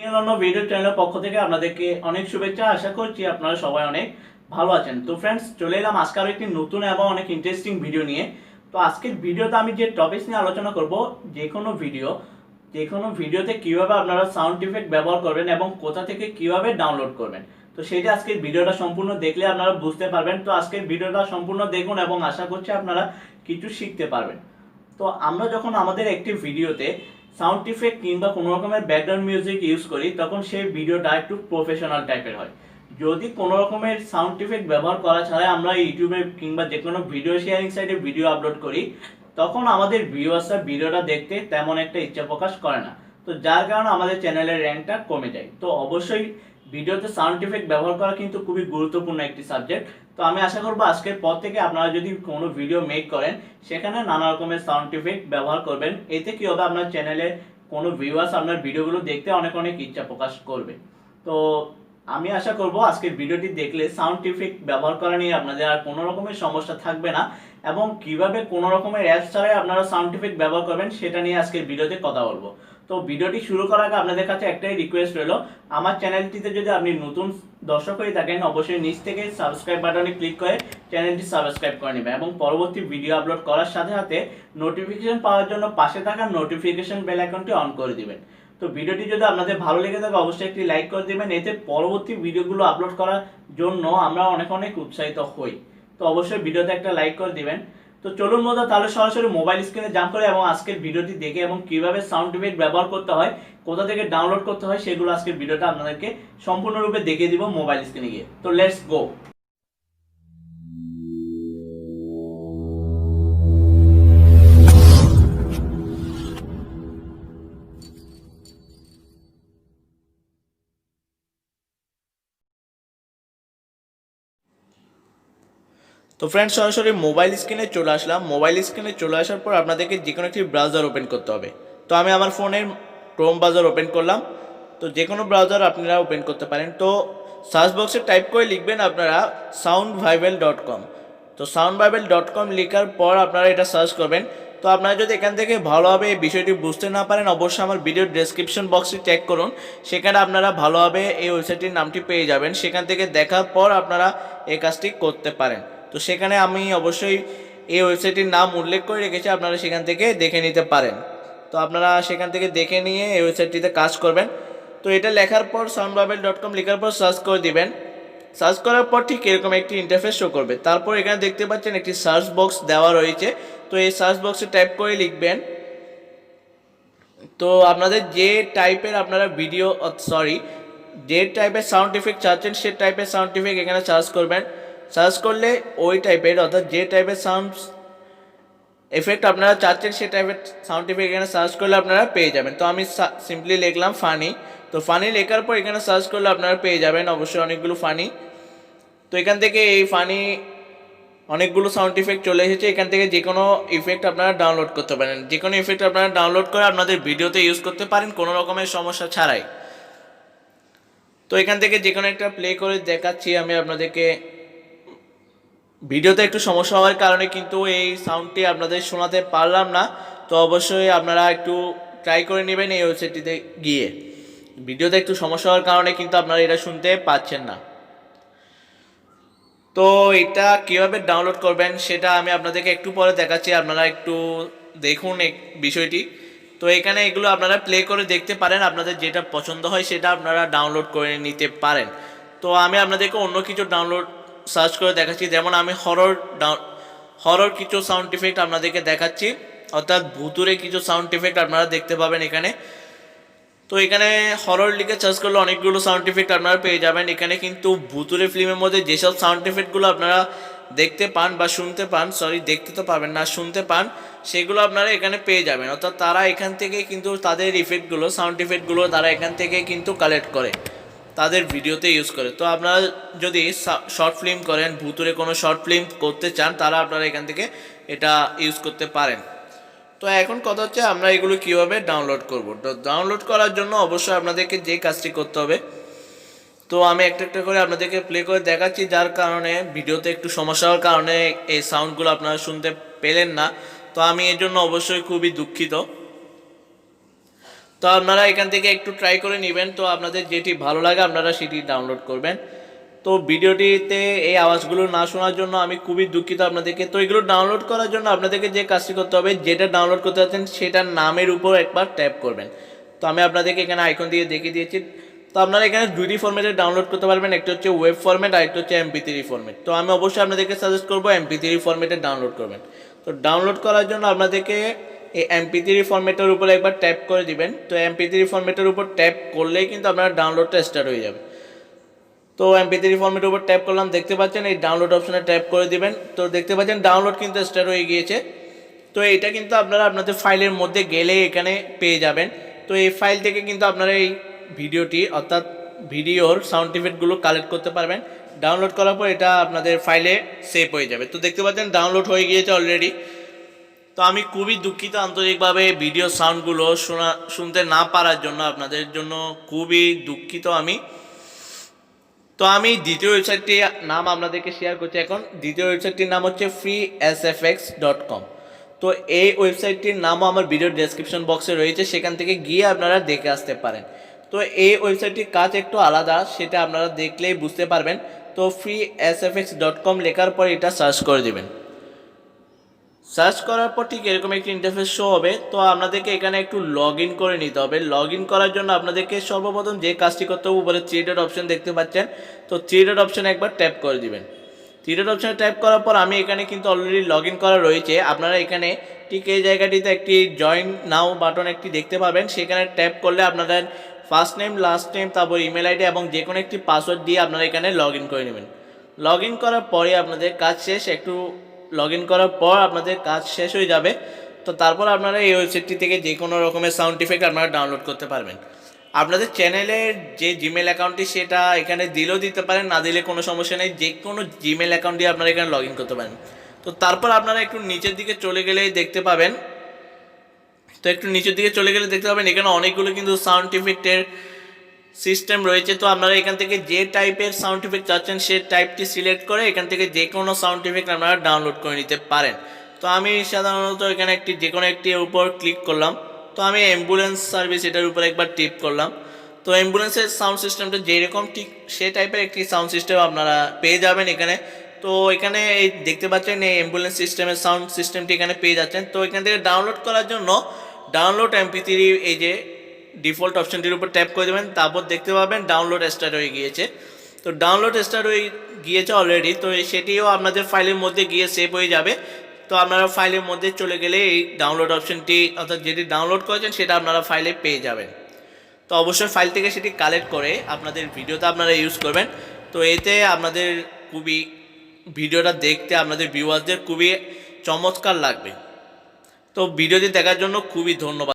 অন্য ভিডিও চ্যানেলের পক্ষ থেকে আপনাদেরকে অনেক শুভেচ্ছা। আশা করছি আপনারা সবাই অনেক ভালো আছেন। তো ফ্রেন্ডস, চলে এলাম আজকে আরো একটি নতুন এবং অনেক ইন্টারেস্টিং ভিডিও নিয়ে। তো আজকের ভিডিওতে আমি যে টপিকস নিয়ে আলোচনা করব, যে কোনো ভিডিওতে কিভাবে আপনারা সাউন্ড ইফেক্ট ব্যবহার করবেন এবং কোথা থেকে কিভাবে ডাউনলোড করবেন। তো সেটা আজকের ভিডিওটা সম্পূর্ণ দেখলে আপনারা বুঝতে পারবেন। তো আজকের ভিডিওটা সম্পূর্ণ দেখুন এবং আশা করছি আপনারা কিছু শিখতে পারবেন। তো আমরা যখন আমাদের একটি ভিডিওতে সাউন্ড ইফেক্ট কিংবা কোনো রকমের ব্যাকগ্রাউন্ড মিউজিক ইউজ করি, তখন সেই ভিডিওটা একটু প্রফেশনাল টাইপের হয়। যদি কোনো রকমের সাউন্ড ইফেক্ট ব্যবহার করা ছাড়াই আমরা ইউটিউবে কিংবা যে কোনো ভিডিও শেয়ারিং সাইটে ভিডিও আপলোড করি, তখন আমাদের ভিউয়ার্সরা ভিডিওটা দেখতে তেমন একটা ইচ্ছা প্রকাশ করে না। তো যার কারণে আমাদের চ্যানেলের র্যাঙ্কটা কমে যায়। তো অবশ্যই ভিডিওতে সাউন্ড ইফেক্ট ব্যবহার করা কিন্তু খুবই গুরুত্বপূর্ণ একটি সাবজেক্ট। তো আমি আশা করবো আজকের পর থেকে আপনারা যদি কোনো ভিডিও মেক করেন, সেখানে নানা রকমের সাউন্ড ইফেক্ট ব্যবহার করবেন। এতে কি হবে, আপনার চ্যানেলে কোনো ভিউয়ার্স আপনার ভিডিওগুলো দেখতে অনেক অনেক ইচ্ছা প্রকাশ করবে। তো আমি আশা করব আজকের ভিডিওটি দেখলে সাউন্ড ইফেক্ট ব্যবহার করা নিয়ে আপনাদের আর কোনো রকমের সমস্যা থাকবে না, এবং কিভাবে কোনো রকমের অ্যাপস ছাড়াই আপনারা সাউন্ড ইফেক্ট ব্যবহার করবেন সেটা নিয়ে আজকের ভিডিওতে কথা বলবো। তো ভিডিওটি শুরু করার আগে আপনাদের কাছে একটাই রিকোয়েস্ট রইল, আমার চ্যানেলটিতে যদি আপনি নতুন দর্শক হয়ে থাকেন, অবশ্যই নিচ থেকে সাবস্ক্রাইব বাটনে ক্লিক করে চ্যানেলটি সাবস্ক্রাইব করে নেবেন এবং পরবর্তী ভিডিও আপলোড করার সাথে সাথে নোটিফিকেশন পাওয়ার জন্য পাশে থাকা নোটিফিকেশন বেল আইকনটি অন করে দিবেন। তো ভিডিওটি যদি আপনাদের ভালো লেগে থাকে, অবশ্যই একটি লাইক করে দিবেন। এতে পরবর্তী ভিডিওগুলো আপলোড করার জন্য আমরা অনেক অনেক উৎসাহিত হই। তো অবশ্যই ভিডিওতে একটা লাইক করে দিবেন। তো চলুন বন্ধুরা, তাহলে সরাসরি মোবাইল স্ক্রিনে জাম্প করে এবং আজকের ভিডিওটি দেখে এবং কিভাবে সাউন্ড ইফেক্ট ব্যবহার করতে হয়, কোথা থেকে ডাউনলোড করতে হয়, সেগুলো আজকের ভিডিওটা আপনাদেরকে সম্পূর্ণরূপে দেখিয়ে দিব মোবাইল স্ক্রিনে গিয়ে। তো লেটস গো। তো ফ্রেন্ডস, সরাসরি মোবাইল স্ক্রিনে চলে আসলাম। মোবাইল স্ক্রিনে চলে আসার পর আপনাদেরকে যে কোনো একটি ব্রাউজার ওপেন করতে হবে। তো আমি আমার ফোনের ক্রোম ব্রাউজার ওপেন করলাম। তো যে কোনো ব্রাউজার আপনারা ওপেন করতে পারেন। তো সার্চ বক্সে টাইপ করে লিখবেন আপনারা soundbible.com। তো soundbible.com লেখার পর আপনারা এটা সার্চ করবেন। তো আপনারা যদি এখান থেকে ভালোভাবে এই বিষয়টি বুঝতে না পারেন, অবশ্যই আমার ভিডিওর ডেসক্রিপশন বক্সে চেক করুন। সেখানে আপনারা ভালোভাবে এই ওয়েবসাইটটির নামটি পেয়ে যাবেন। সেখান থেকে দেখার পর আপনারা এই কাজটি করতে পারেন। তো সেখানে আমি অবশ্যই এই ওয়েবসাইটটির নাম উল্লেখ করে রেখেছি, আপনারা সেখান থেকে দেখে নিতে পারেন। তো আপনারা সেখান থেকে দেখে নিয়ে এই ওয়েবসাইটটিতে কাজ করবেন। তো এটা লেখার পর soundbible.com লেখার পর সার্চ করে দিবেন। সার্চ করার পর ঠিক এরকম একটি ইন্টারফেস শো করবে। তারপর এখানে দেখতে পাচ্ছেন একটি সার্চ বক্স দেওয়া রয়েছে। তো এই সার্চ বক্সে টাইপ করে লিখবেন। তো আপনাদের যে টাইপের আপনারা ভিডিও যে টাইপের সাউন্ড ইফেক্ট চাচ্ছেন, সে টাইপের সাউন্ড ইফেক্ট এখানে সার্চ করবেন। সার্চ করলে ওই টাইপের, অর্থাৎ যে টাইপের সাউন্ড এফেক্ট আপনারা চাচ্ছেন সে টাইপের সাউন্ড ইফেক্ট এখানে সার্চ করলে আপনারা পেয়ে যাবেন। তো আমি সিম্পলি লিখলাম ফানি। তো ফানি লেখার পর এখানে সার্চ করলে আপনারা পেয়ে যাবেন অবশ্যই অনেকগুলো ফানি। তো এখান থেকে এই ফানি অনেকগুলো সাউন্ড ইফেক্ট চলে এসেছে। এখান থেকে যে কোনো ইফেক্ট আপনারা ডাউনলোড করতে পারেন। যে কোনো ইফেক্ট আপনারা ডাউনলোড করে আপনাদের ভিডিওতে ইউজ করতে পারেন কোনো রকমের সমস্যা ছাড়াই। তো এখান থেকে যে কোনো একটা প্লে করে দেখাচ্ছি আমি আপনাদেরকে। ভিডিওতে একটু সমস্যা হওয়ার কারণে কিন্তু এই সাউন্ডটি আপনাদের শোনাতে পারলাম না। তো অবশ্যই আপনারা একটু ট্রাই করে নেবেন এই ওয়েবসাইটটিতে গিয়ে। ভিডিওতে একটু সমস্যা হওয়ার কারণে কিন্তু আপনারা এটা শুনতে পাচ্ছেন না। তো এটা কীভাবে ডাউনলোড করবেন সেটা আমি আপনাদেরকে একটু পরে দেখাচ্ছি, আপনারা একটু দেখুন বিষয়টি। তো এখানে এগুলো আপনারা প্লে করে দেখতে পারেন, আপনাদের যেটা পছন্দ হয় সেটা আপনারা ডাউনলোড করে নিতে পারেন। তো আমি আপনাদেরকে অন্য কিছু ডাউনলোড সার্চ করে দেখাচ্ছি, যেমন আমি হরর কিছু সাউন্ড ইফেক্ট আপনাদেরকে দেখাচ্ছি, অর্থাৎ ভুতুরে কিছু সাউন্ড ইফেক্ট আপনারা দেখতে পাবেন এখানে। তো এখানে হরর লিখে সার্চ করলে অনেকগুলো সাউন্ড ইফেক্ট আপনারা পেয়ে যাবেন। এখানে কিন্তু ভুতুরে ফিল্মের মধ্যে যেসব সাউন্ড ইফেক্টগুলো আপনারা দেখতে পান বা শুনতে পান, দেখতে তো পাবেন না, শুনতে পান, সেগুলো আপনারা এখানে পেয়ে যাবেন। অর্থাৎ তারা এখান থেকে কিন্তু তাদের ইফেক্টগুলো, সাউন্ড ইফেক্টগুলো তারা এখান থেকে কিন্তু কালেক্ট করে তাদের ভিডিওতে ইউজ করে। তো আপনারা যদি শর্ট ফিল্ম করেন, ভুতুরে কোনো শর্ট ফিল্ম করতে চান, তারা আপনারা এখান থেকে এটা ইউজ করতে পারেন। তো এখন কথা হচ্ছে আমরা এগুলো কীভাবে ডাউনলোড করব। তো ডাউনলোড করার জন্য অবশ্যই আপনাদেরকে যে কাজটি করতে হবে, তো আমি একটা একটা করে আপনাদেরকে প্লে করে দেখাচ্ছি, যার কারণে ভিডিওতে একটু সমস্যা হওয়ার কারণে এই সাউন্ডগুলো আপনারা শুনতে পেলেন না। তো আমি এর জন্য অবশ্যই খুবই দুঃখিত। তো আপনারা এখান থেকে একটু ট্রাই করে নেবেন, তো আপনাদের যেটি ভালো লাগে আপনারা সেটি ডাউনলোড করবেন। তো ভিডিওটিতে এই আওয়াজগুলো না শোনার জন্য আমি খুবই দুঃখিত আপনাদেরকে। তো এগুলো ডাউনলোড করার জন্য আপনাদেরকে যে কাজটি করতে হবে, যেটা ডাউনলোড করতে যাচ্ছেন সেটার নামের উপর একবার ট্যাপ করবেন। তো আমি আপনাদেরকে এখানে আইকন দিয়ে দেখিয়ে দিয়েছি। তো আপনারা এখানে দুইটি ফরম্যাটে ডাউনলোড করতে পারবেন, একটা হচ্ছে ওয়েব ফরম্যাট আর একটা হচ্ছে MP3 ফরম্যাট। তো আমি অবশ্যই আপনাদেরকে সাজেস্ট করবো MP3 ফরম্যাটে ডাউনলোড করবেন। তো ডাউনলোড করার জন্য আপনাদেরকে এই MP3 ফরম্যাটের উপরে একবার ট্যাপ করে দিবেন। তো MP3 ফরম্যাটের উপর ট্যাপ করলেই কিন্তু আপনার ডাউনলোডটা স্টার্ট হয়ে যাবে। তো MP3 ফরম্যাটের উপর ট্যাপ করলাম, দেখতে পাচ্ছেন এই ডাউনলোড অপশনে ট্যাপ করে দিবেন। তো দেখতে পাচ্ছেন ডাউনলোড কিন্তু স্টার্ট হয়ে গিয়েছে। তো এটা কিন্তু আপনারা আপনাদের ফাইলের মধ্যে গেলে এখানে পেয়ে যাবেন। তো এই ফাইল থেকে কিন্তু আপনারা এই ভিডিওটি অর্থাৎ ভিডিওর সাউন্ড ইফেক্টগুলো কালেক্ট করতে পারবেন। ডাউনলোড করার পর এটা আপনাদের ফাইলে সেভ হয়ে যাবে। তো দেখতে পাচ্ছেন ডাউনলোড হয়ে গিয়েছে অলরেডি। তো আমি খুবই দুঃখিত আন্তরিকভাবে ভিডিও সাউন্ডগুলো শুনতে না পারার জন্য, আপনাদের জন্য খুবই দুঃখিত আমি। তো আমি দ্বিতীয় ওয়েবসাইটটির নাম আপনাদেরকে শেয়ার করছি এখন। দ্বিতীয় ওয়েবসাইটটির নাম হচ্ছে freesfx.com। তো এই ওয়েবসাইটটির নামও আমার ভিডিও ডেসক্রিপশন বক্সে রয়েছে, সেখান থেকে গিয়ে আপনারা দেখে আসতে পারেন। তো এই ওয়েবসাইটটির কাজ একটু আলাদা, সেটা আপনারা দেখলেই বুঝতে পারবেন। তো freesfx.com লেখার পর এটা সার্চ করে দেবেন। সার্চ করার পর ঠিক এরকম একটি ইন্টারফেস শো হবে। তো আপনাদেরকে এখানে একটু লগ ইন করে নিতে হবে। লগ ইন করার জন্য আপনাদেরকে সর্বপ্রথম যে কাজটি করতে হবে, উপরে থ্রি ডট অপশন দেখতে পাচ্ছেন, তো থ্রি ডট অপশনে একবার ট্যাপ করে দিবেন। থ্রি ডট অপশনে ট্যাপ করার পর আমি এখানে কিন্তু অলরেডি লগ ইন করা রয়েছে। আপনারা এখানে ঠিক এই জায়গাটিতে একটি জয়েন নাও বাটন একটি দেখতে পাবেন, সেখানে ট্যাপ করলে আপনাদের ফার্স্ট নেম, লাস্ট নেম, তারপর ইমেল আইডি এবং যে কোনো একটি পাসওয়ার্ড দিয়ে আপনারা এখানে লগ ইন করে নেবেন। লগ ইন করার পরে আপনাদের কাজ শেষ। একটু লগ ইন করার পর আপনাদের কাজ শেষ হয়ে যাবে। তো তারপর আপনারা এই ওয়েবসাইটটি থেকে যে কোনো রকমের সাউন্ড ইফেক্ট আপনারা ডাউনলোড করতে পারবেন। আপনাদের চ্যানেলের যে জিমেল অ্যাকাউন্টটি সেটা এখানে দিলেও দিতে পারেন, না দিলে কোনো সমস্যা নেই, যে কোনো জিমেল অ্যাকাউন্ট দিয়ে আপনারা এখানে লগ ইন করতে পারেন। তো তারপর আপনারা একটু নিচের দিকে চলে গেলেই দেখতে পাবেন, তো একটু নিচের দিকে চলে গেলে দেখতে পাবেন এখানে অনেকগুলো কিন্তু সাউন্ড ইফেক্টের সিস্টেম রয়েছে। তো আপনারা এখান থেকে যে টাইপের সাউন্ড ইফেক্ট চাচ্ছেন সেই টাইপটি সিলেক্ট করে এখান থেকে যে কোনো সাউন্ড ইফেক্ট আপনারা ডাউনলোড করে নিতে পারেন। তো আমি সাধারণত এখানে যে কোনো একটির উপর ক্লিক করলাম। তো আমি অ্যাম্বুলেন্স সার্ভিস এটার উপর একবার টিপ করলাম। তো অ্যাম্বুলেন্সের সাউন্ড সিস্টেমটা যেরকম ঠিক সে টাইপের একটি সাউন্ড সিস্টেম আপনারা পেয়ে যাবেন এখানে। তো এখানে এই দেখতে পাচ্ছেন এই অ্যাম্বুলেন্স সিস্টেমের সাউন্ড সিস্টেমটি এখানে পেয়ে যাচ্ছেন। তো এখান থেকে ডাউনলোড করার জন্য ডাউনলোড MP3 এই যে ডিফল্ট অপশনটির উপর ট্যাপ করে দেবেন, তারপর দেখতে পাবেন ডাউনলোড স্টার্ট হয়ে গিয়েছে। তো ডাউনলোড স্টার্ট হয়ে গিয়েছে অলরেডি। তো সেটিও আপনাদের ফাইলের মধ্যে গিয়ে সেভ হয়ে যাবে। তো আপনারা ফাইলের মধ্যে চলে গেলে এই ডাউনলোড অপশনটি অর্থাৎ যেটি ডাউনলোড করেছেন সেটা আপনারা ফাইলে পেয়ে যাবেন। তো অবশ্যই ফাইল থেকে সেটি কালেক্ট করে আপনাদের ভিডিওতে আপনারা ইউজ করবেন। তো এতে আপনাদের খুবই ভিডিওটা দেখতে আপনাদের ভিউয়ারদের খুবই চমৎকার লাগবে। তো ভিডিওটি দেখার জন্য খুবই ধন্যবাদ।